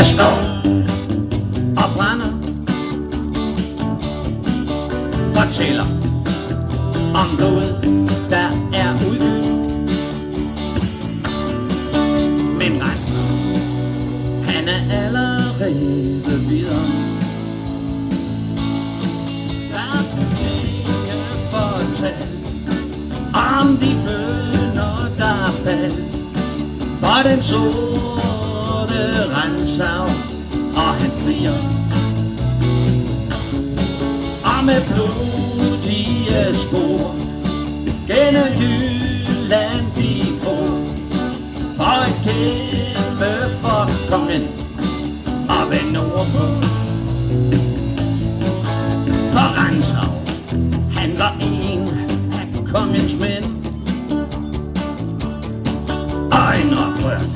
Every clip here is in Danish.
Jeg står og brænder, fortæller om noget, der er udgivet. Men Reinser, han er allerede videre. Der bliver fortalt om de bønner, der faldt for den sorte Rantzau og hans kriger. Og med blodige spor gennem Jylland de får, for at kæmpe for kongen og vende nordpå. For Rantzau, han var en af kongens mænd, og en oprørt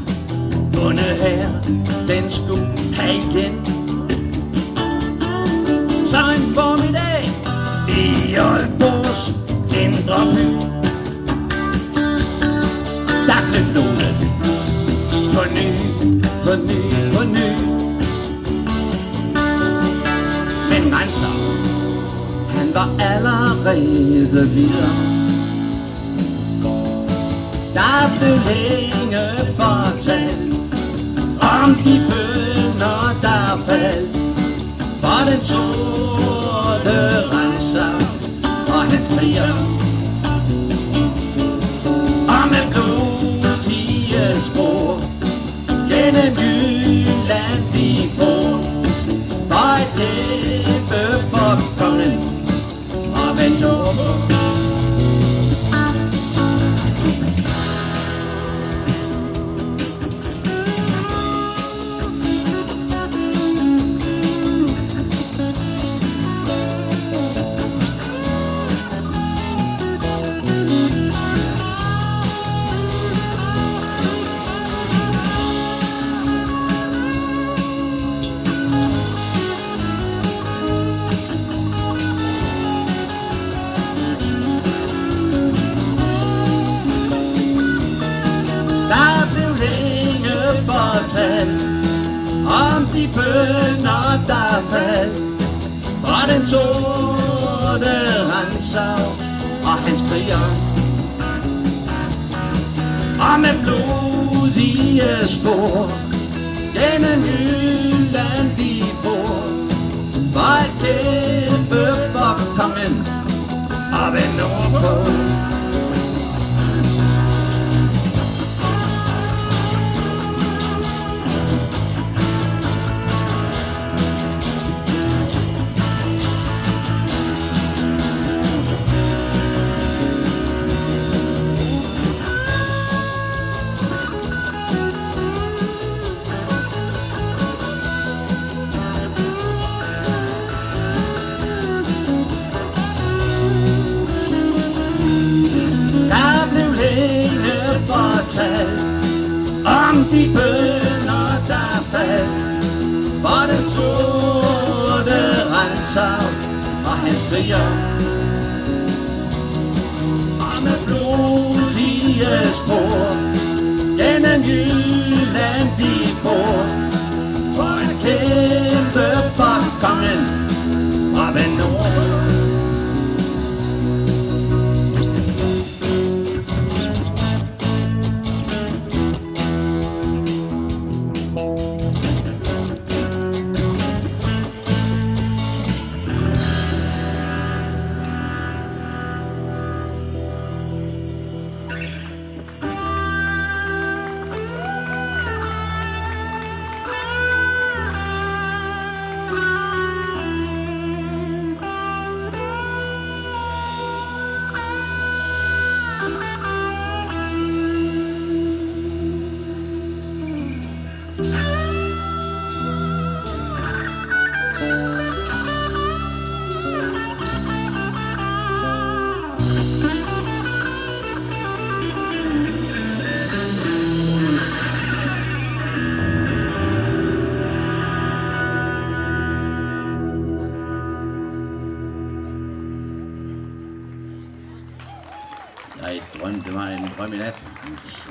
bunde her, den skulle have igen. Så en formiddag i Aalborgs indre by, der blev blodet på ny, på ny, på ny. Men Rantzau, han var allerede videre. Der blev længe fortalt om de bønner, der faldt for den sorte Rantzau og hans kriger. Og med blodige spor gennem Jylland de får, for at kæmpe for kongen og vende nordpå. Om de bønner, der faldt for den sorte Rantzau og hans kriger. Og med blodige spor gennem Jylland de får, for at kæmpe for kongen og vende nordpå. Om de bønner, der faldt for den sorte Rantzau og hans kriger. Og med blodige spor gennem Jylland de får, for at kæmpe for kongen og vende nordpå. Jeg drømte mig en drøm i nat. Så,